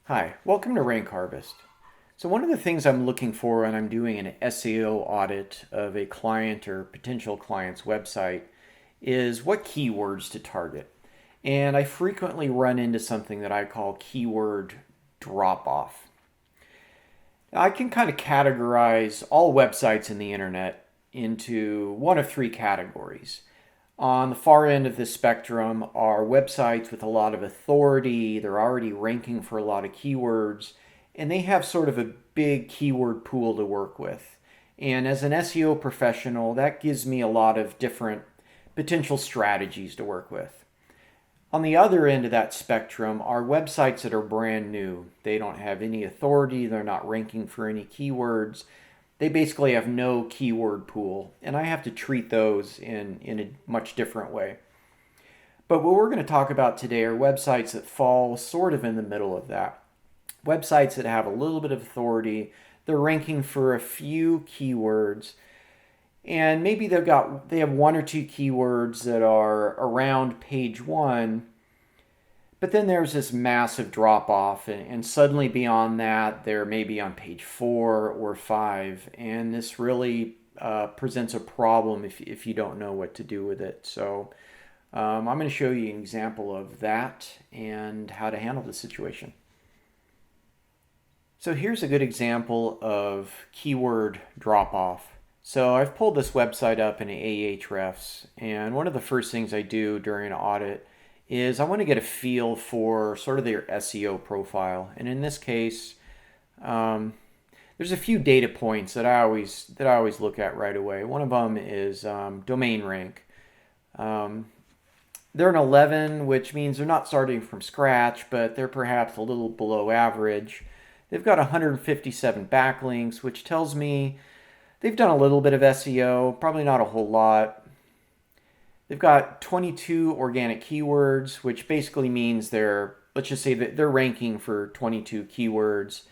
Hi, welcome to Rank Harvest. So one of the things I'm looking for when I'm doing an SEO audit of a client or potential client's website is what keywords to target. And I frequently run into something that I call keyword drop off. Now, I can kind of categorize all websites in the internet into one of three categories. On the far end of the spectrum are websites with a lot of authority. They're already ranking for a lot of keywords, and they have sort of a big keyword pool to work with. And as an SEO professional, that gives me a lot of different potential strategies to work with. On the other end of that spectrum are websites that are brand new. They don't have any authority, they're not ranking for any keywords. They basically have no keyword pool, and I have to treat those in a much different way. But what we're going to talk about today are websites that fall sort of in the middle of that. Websites that have a little bit of authority, they're ranking for a few keywords, and maybe they have one or two keywords that are around page one, but then there's this massive drop off, and suddenly beyond that, they're maybe on page 4 or 5, and this really presents a problem if you don't know what to do with it. So I'm going to show you an example of that and how to handle the situation. So here's a good example of keyword drop off. So I've pulled this website up in Ahrefs, and one of the first things I do during an audit is I want to get a feel for sort of their SEO profile. And in this case, there's a few data points that I always look at right away. One of them is domain rank. They're an 11, which means they're not starting from scratch, but they're perhaps a little below average. They've got 157 backlinks, which tells me they've done a little bit of SEO, probably not a whole lot. They've got 22 organic keywords, which basically means let's just say that they're ranking for 22 keywords,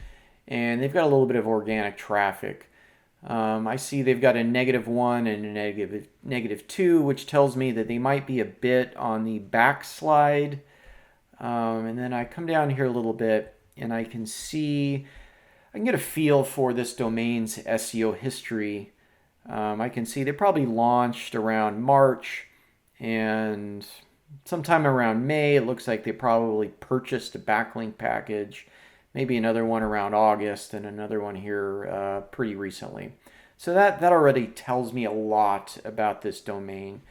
and they've got a little bit of organic traffic. I see they've got a -1 and a -2, which tells me that they might be a bit on the backslide. And then I come down here a little bit, and I can get a feel for this domain's SEO history. I can see they probably launched around March, and sometime around May, it looks like they probably purchased a backlink package, maybe another one around August, and another one here pretty recently. So that already tells me a lot about this domain.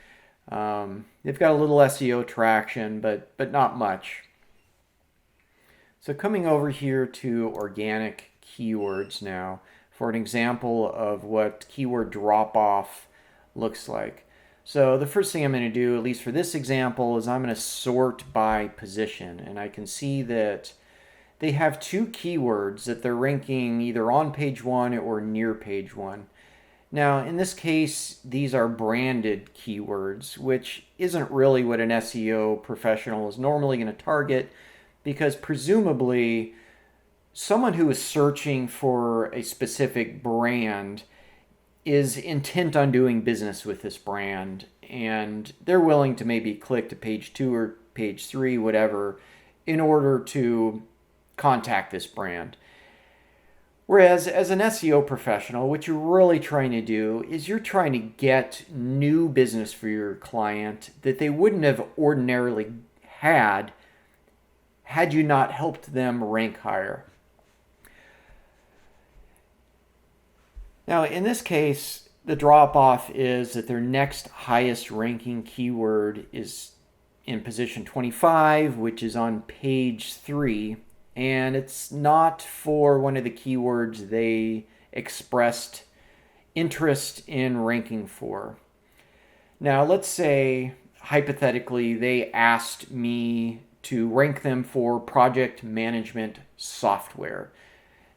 They've got a little SEO traction, but not much. So coming over here to organic keywords now for an example of what keyword drop-off looks like. So the first thing I'm going to do, at least for this example, is I'm going to sort by position. And I can see that they have two keywords that they're ranking either on page 1 or near page 1. Now, in this case, these are branded keywords, which isn't really what an SEO professional is normally going to target, because presumably someone who is searching for a specific brand is intent on doing business with this brand, and they're willing to maybe click to page 2 or page 3, whatever, in order to contact this brand. Whereas as an SEO professional, what you're really trying to do is you're trying to get new business for your client that they wouldn't have ordinarily had you not helped them rank higher. Now, in this case, the drop-off is that their next highest ranking keyword is in position 25, which is on page 3, and it's not for one of the keywords they expressed interest in ranking for. Now, let's say, hypothetically, they asked me to rank them for project management software.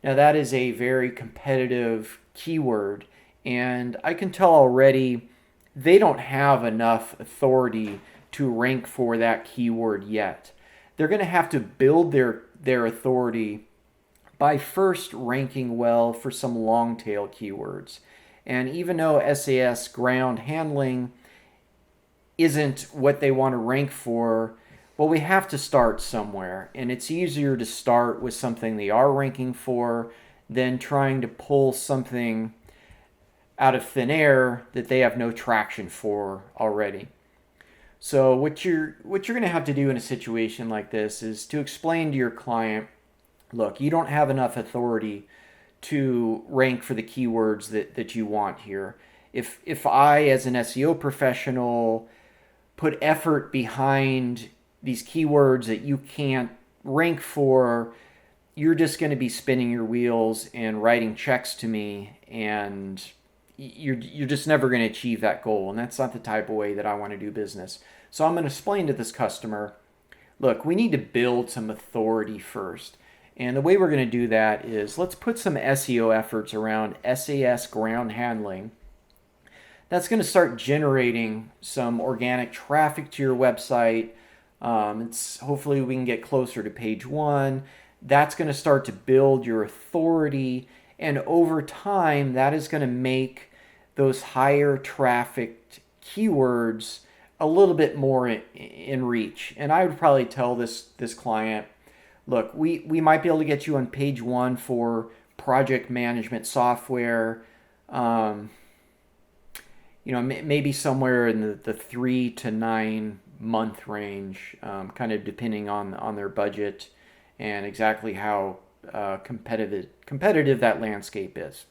Now, that is a very competitive keyword, and I can tell already they don't have enough authority to rank for that keyword yet. They're going to have to build their authority by first ranking well for some long tail keywords. And even though SAS ground handling isn't what they want to rank for, Well, we have to start somewhere, and it's easier to start with something they are ranking for than trying to pull something out of thin air that they have no traction for already. So what you're going to have to do in a situation like this is to explain to your client, look, you don't have enough authority to rank for the keywords that you want here. If I, as an SEO professional, put effort behind these keywords that you can't rank for, you're just going to be spinning your wheels and writing checks to me, and you're just never going to achieve that goal. And that's not the type of way that I want to do business. So I'm going to explain to this customer, look, we need to build some authority first. And the way we're going to do that is let's put some SEO efforts around SAS ground handling. That's going to start generating some organic traffic to your website. It's hopefully we can get closer to page one. That's going to start to build your authority, and over time, that is going to make those higher trafficked keywords a little bit more in reach. And I would probably tell this client, look, we might be able to get you on page one for project management software. Maybe somewhere in the 3 to 9 month range, kind of depending on their budget and exactly how competitive that landscape is.